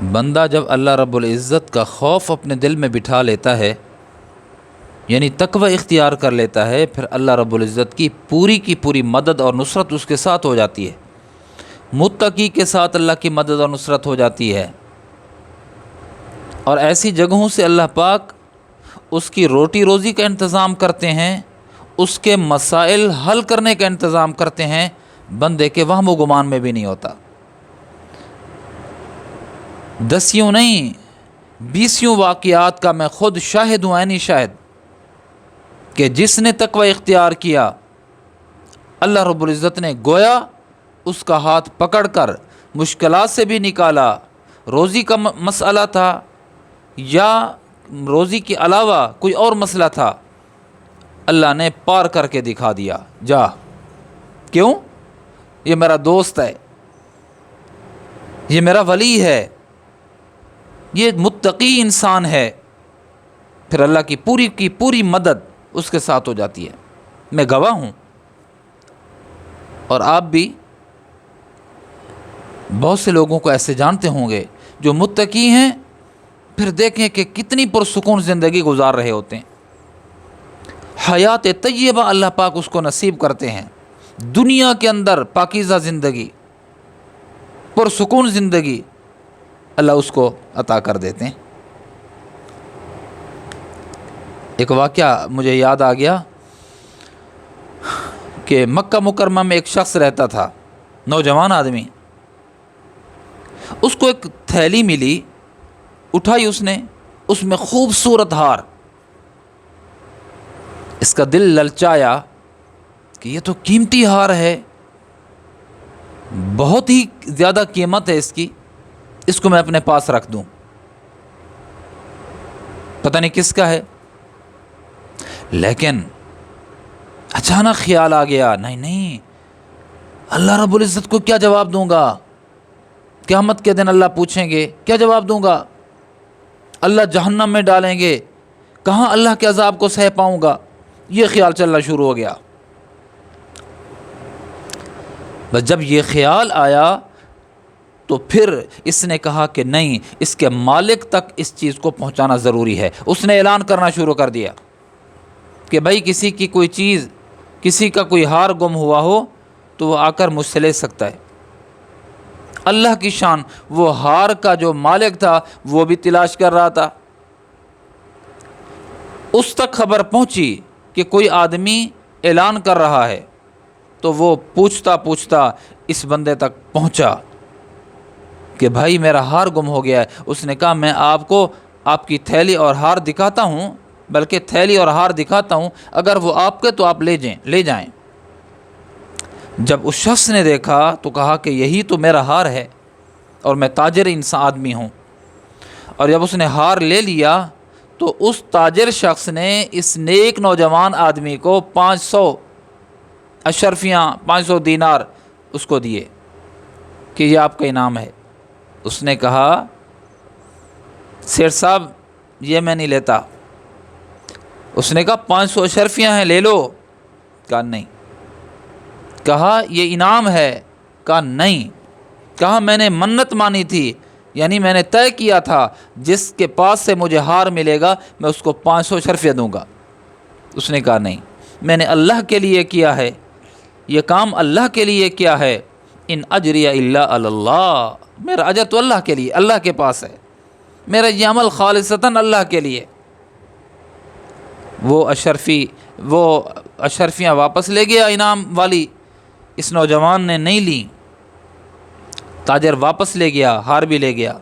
بندہ جب اللہ رب العزت کا خوف اپنے دل میں بٹھا لیتا ہے، یعنی تقوی اختیار کر لیتا ہے، پھر اللہ رب العزت کی پوری مدد اور نصرت اس کے ساتھ ہو جاتی ہے۔ متقی کے ساتھ اللہ کی مدد اور نصرت ہو جاتی ہے، اور ایسی جگہوں سے اللہ پاک اس کی روٹی روزی کا انتظام کرتے ہیں، اس کے مسائل حل کرنے کا انتظام کرتے ہیں، بندے کے وہم و گمان میں بھی نہیں ہوتا۔ دسیوں نہیں، 20 واقعات کا میں خود شاہد ہوں، عینی شاہد، کہ جس نے تقوی اختیار کیا، اللہ رب العزت نے گویا اس کا ہاتھ پکڑ کر مشکلات سے بھی نکالا۔ روزی کا مسئلہ تھا یا روزی کے علاوہ کوئی اور مسئلہ تھا، اللہ نے پار کر کے دکھا دیا، جا۔ کیوں؟ یہ میرا دوست ہے، یہ میرا ولی ہے، یہ متقی انسان ہے، پھر اللہ کی پوری مدد اس کے ساتھ ہو جاتی ہے۔ میں گواہ ہوں، اور آپ بھی بہت سے لوگوں کو ایسے جانتے ہوں گے جو متقی ہیں، پھر دیکھیں کہ کتنی پرسکون زندگی گزار رہے ہوتے ہیں۔ حیات طیبہ اللہ پاک اس کو نصیب کرتے ہیں، دنیا کے اندر پاکیزہ زندگی، پرسکون زندگی اللہ اس کو عطا کر دیتے ہیں۔ ایک واقعہ مجھے یاد آ گیا کہ مکہ مکرمہ میں ایک شخص رہتا تھا، نوجوان آدمی۔ اس کو ایک تھیلی ملی، اٹھائی اس نے، اس میں خوبصورت ہار۔ اس کا دل للچایا کہ یہ تو قیمتی ہار ہے، بہت ہی زیادہ قیمت ہے اس کو میں اپنے پاس رکھ دوں، پتہ نہیں کس کا ہے۔ لیکن اچانک خیال آ گیا، نہیں، اللہ رب العزت کو کیا جواب دوں گا؟ قیامت کے دن اللہ پوچھیں گے، کیا جواب دوں گا؟ اللہ جہنم میں ڈالیں گے، کہاں اللہ کے عذاب کو سہ پاؤں گا؟ یہ خیال چلنا شروع ہو گیا۔ بس جب یہ خیال آیا تو پھر اس نے کہا کہ نہیں، اس کے مالک تک اس چیز کو پہنچانا ضروری ہے۔ اس نے اعلان کرنا شروع کر دیا کہ بھائی کسی کی کوئی چیز، کسی کا کوئی ہار گم ہوا ہو تو وہ آ کر مجھ سے لے سکتا ہے۔ اللہ کی شان، وہ ہار کا جو مالک تھا وہ بھی تلاش کر رہا تھا۔ اس تک خبر پہنچی کہ کوئی آدمی اعلان کر رہا ہے، تو وہ پوچھتا اس بندے تک پہنچا کہ بھائی میرا ہار گم ہو گیا ہے۔ اس نے کہا میں آپ کو آپ کی تھیلی اور ہار دکھاتا ہوں، بلکہ تھیلی اور ہار دکھاتا ہوں، اگر وہ آپ کے تو آپ لے جائیں۔ جب اس شخص نے دیکھا تو کہا کہ یہی تو میرا ہار ہے، اور میں تاجر انسان آدمی ہوں۔ اور جب اس نے ہار لے لیا تو اس تاجر شخص نے اس نیک نوجوان آدمی کو 500 اشرفیاں، 500 دینار اس کو دیے کہ یہ آپ کا انعام ہے۔ اس نے کہا سیٹھ صاحب یہ میں نہیں لیتا۔ اس نے کہا 500 اشرفیاں ہیں، لے لو۔ کہا نہیں۔ کہا یہ انعام ہے؟ کہا نہیں۔ کہا میں نے منت مانی تھی، یعنی میں نے طے کیا تھا جس کے پاس سے مجھے ہار ملے گا میں اس کو 500 اشرفیہ دوں گا۔ اس نے کہا نہیں، میں نے اللہ کے لیے کیا ہے، یہ کام اللہ کے لیے کیا ہے۔ ان اجری الا علی اللہ، میرا اجر تو اللہ کے لیے، اللہ کے پاس ہے، میرا یہ عمل خالصتاً اللہ کے لیے۔ وہ اشرفیاں واپس لے گیا انعام والی، اس نوجوان نے نہیں لی۔ تاجر واپس لے گیا، ہار بھی لے گیا۔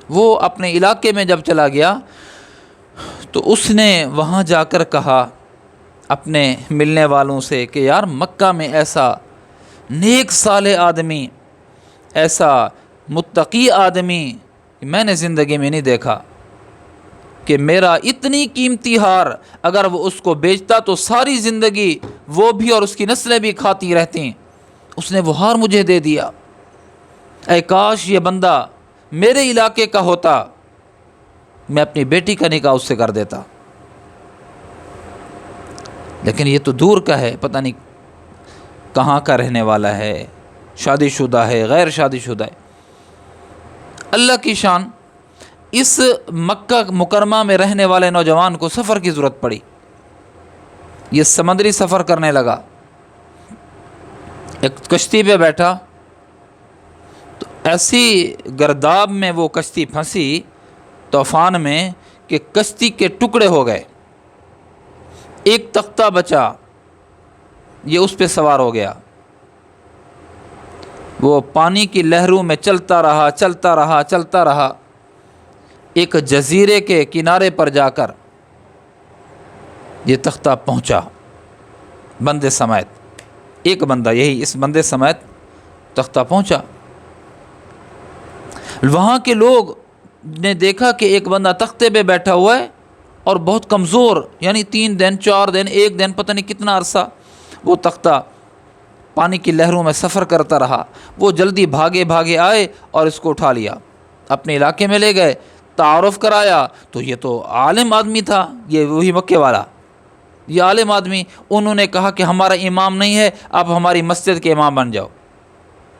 وہ اپنے علاقے میں جب چلا گیا تو اس نے وہاں جا کر کہا اپنے ملنے والوں سے کہ یار مکہ میں ایسا نیک صالح آدمی، ایسا متقی آدمی میں نے زندگی میں نہیں دیکھا، کہ میرا اتنی قیمتی ہار اگر وہ اس کو بیچتا تو ساری زندگی وہ بھی اور اس کی نسلیں بھی کھاتی رہتی، اس نے وہ ہار مجھے دے دیا۔ اے کاش یہ بندہ میرے علاقے کا ہوتا، میں اپنی بیٹی کا نکاح اس سے کر دیتا، لیکن یہ تو دور کا ہے، پتہ نہیں کہاں کا رہنے والا ہے، شادی شدہ ہے، غیر شادی شدہ ہے۔ اللہ کی شان، اس مکہ مکرمہ میں رہنے والے نوجوان کو سفر کی ضرورت پڑی، یہ سمندری سفر کرنے لگا، ایک کشتی پہ بیٹھا تو ایسی گرداب میں وہ کشتی پھنسی طوفان میں کہ کشتی کے ٹکڑے ہو گئے، ایک تختہ بچا، یہ اس پہ سوار ہو گیا، وہ پانی کی لہروں میں چلتا رہا، ایک جزیرے کے کنارے پر جا کر یہ تختہ پہنچا بندے سمیت، ایک بندہ، یہی اس بندے سمیت تختہ پہنچا۔ وہاں کے لوگ نے دیکھا کہ ایک بندہ تختے پہ بیٹھا ہوا ہے اور بہت کمزور، یعنی 3 دن 4 دن 1 دن پتہ نہیں کتنا عرصہ وہ تختہ پانی کی لہروں میں سفر کرتا رہا۔ وہ جلدی بھاگے آئے اور اس کو اٹھا لیا، اپنے علاقے میں لے گئے، تعارف کرایا تو یہ تو عالم آدمی تھا، یہ وہی مکے والا، یہ عالم آدمی۔ انہوں نے کہا کہ ہمارا امام نہیں ہے، آپ ہماری مسجد کے امام بن جاؤ،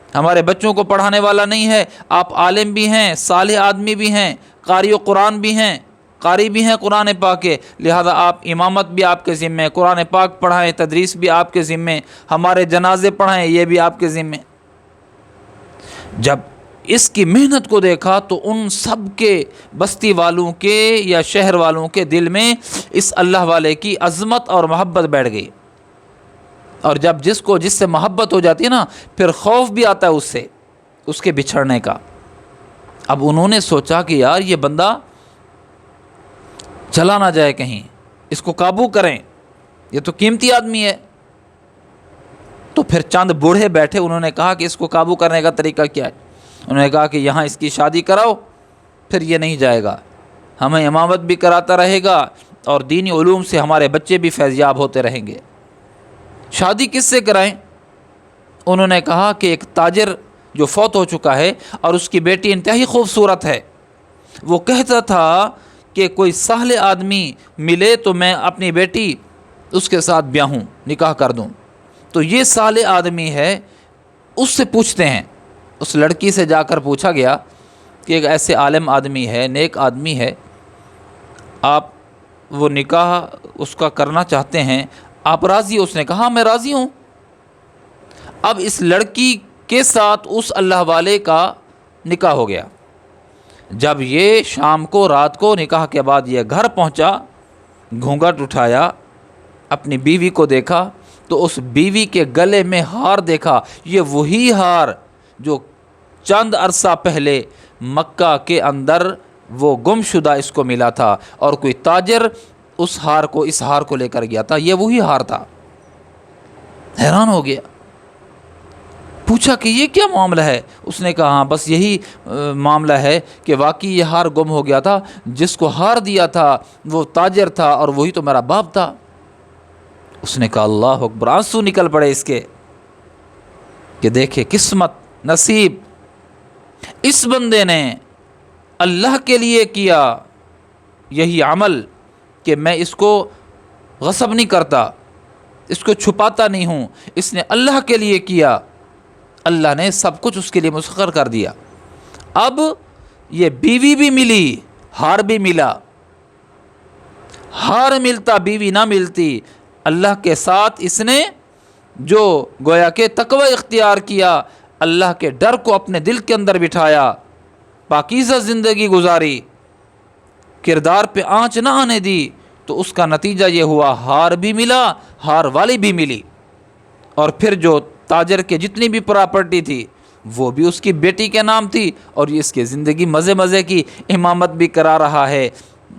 ہمارے بچوں کو پڑھانے والا نہیں ہے، آپ عالم بھی ہیں، صالح آدمی بھی ہیں، قاری و قرآن بھی ہیں، قاری بھی ہیں قرآن پاک کے، لہذا آپ امامت بھی آپ کے ذمے، قرآن پاک پڑھائیں، تدریس بھی آپ کے ذمے، ہمارے جنازے پڑھائیں، یہ بھی آپ کے ذمے۔ جب اس کی محنت کو دیکھا تو ان سب کے بستی والوں کے یا شہر والوں کے دل میں اس اللہ والے کی عظمت اور محبت بیٹھ گئی، اور جب جس سے محبت ہو جاتی ہے نا، پھر خوف بھی آتا ہے اس سے، اس کے بچھڑنے کا۔ اب انہوں نے سوچا کہ یار یہ بندہ چلا نہ جائے کہیں، اس کو قابو کریں، یہ تو قیمتی آدمی ہے۔ تو پھر چند بوڑھے بیٹھے، انہوں نے کہا کہ اس کو قابو کرنے کا طریقہ کیا ہے؟ انہوں نے کہا کہ یہاں اس کی شادی کراؤ، پھر یہ نہیں جائے گا، ہمیں امامت بھی کراتا رہے گا اور دینی علوم سے ہمارے بچے بھی فیضیاب ہوتے رہیں گے۔ شادی کس سے کرائیں؟ انہوں نے کہا کہ ایک تاجر جو فوت ہو چکا ہے اور اس کی بیٹی انتہائی خوبصورت ہے، وہ کہتا تھا کہ کوئی صالح آدمی ملے تو میں اپنی بیٹی اس کے ساتھ بیاہوں، نکاح کر دوں۔ تو یہ صالح آدمی ہے، اس سے پوچھتے ہیں، اس لڑکی سے جا کر پوچھا گیا کہ ایک ایسے عالم آدمی ہے، نیک آدمی ہے، آپ وہ نکاح اس کا کرنا چاہتے ہیں، آپ راضی؟ اس نے کہا میں راضی ہوں۔ اب اس لڑکی کے ساتھ اس اللہ والے کا نکاح ہو گیا۔ جب یہ شام کو رات کو نکاح کے بعد یہ گھر پہنچا، گھونگھٹ اٹھایا، اپنی بیوی کو دیکھا تو اس بیوی کے گلے میں ہار دیکھا، یہ وہی ہار جو چند عرصہ پہلے مکہ کے اندر وہ گم شدہ اس کو ملا تھا، اور کوئی تاجر اس ہار کو لے کر گیا تھا، یہ وہی ہار تھا۔ حیران ہو گیا، پوچھا کہ یہ کیا معاملہ ہے؟ اس نے کہا ہاں بس یہی معاملہ ہے کہ واقعی یہ ہار گم ہو گیا تھا، جس کو ہار دیا تھا وہ تاجر تھا اور وہی تو میرا باپ تھا۔ اس نے کہا اللہ اکبر، آنسو نکل پڑے اس کے کہ دیکھے قسمت، نصیب، اس بندے نے اللہ کے لیے کیا یہی عمل کہ میں اس کو غصب نہیں کرتا، اس کو چھپاتا نہیں ہوں، اس نے اللہ کے لیے کیا، اللہ نے سب کچھ اس کے لیے مسخر کر دیا۔ اب یہ بیوی بھی ملی، ہار بھی ملا، ہار ملتا بیوی نہ ملتی، اللہ کے ساتھ اس نے جو گویا کہ تقوی اختیار کیا، اللہ کے ڈر کو اپنے دل کے اندر بٹھایا، پاکیزہ زندگی گزاری، کردار پہ آنچ نہ آنے دی، تو اس کا نتیجہ یہ ہوا ہار بھی ملا، ہار والی بھی ملی، اور پھر جو تاجر کے جتنی بھی پراپرٹی تھی وہ بھی اس کی بیٹی کے نام تھی، اور یہ اس کی زندگی مزے کی، امامت بھی کرا رہا ہے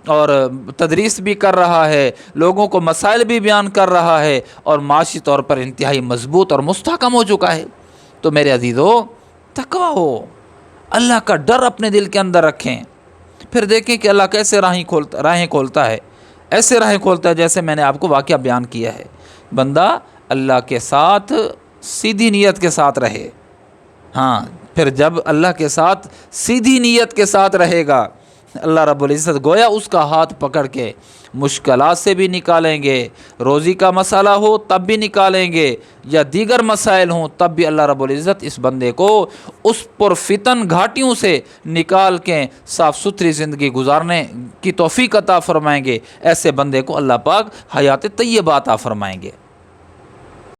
اور تدریس بھی کر رہا ہے، لوگوں کو مسائل بھی بیان کر رہا ہے، اور معاشی طور پر انتہائی مضبوط اور مستحکم ہو چکا ہے۔ تو میرے عزیزو، تقویٰ ہو، اللہ کا ڈر اپنے دل کے اندر رکھیں، پھر دیکھیں کہ اللہ کیسے راہیں کھولتا ہے، ایسے راہیں کھولتا ہے جیسے میں نے آپ کو واقعہ بیان کیا ہے۔ بندہ اللہ کے ساتھ سیدھی نیت کے ساتھ رہے، ہاں پھر جب اللہ کے ساتھ سیدھی نیت کے ساتھ رہے گا اللہ رب العزت گویا اس کا ہاتھ پکڑ کے مشکلات سے بھی نکالیں گے، روزی کا مسئلہ ہو تب بھی نکالیں گے، یا دیگر مسائل ہوں تب بھی اللہ رب العزت اس بندے کو اس پرفتن گھاٹیوں سے نکال کے صاف ستھری زندگی گزارنے کی توفیق عطا فرمائیں گے۔ ایسے بندے کو اللہ پاک حیات طیبہ عطا فرمائیں گے۔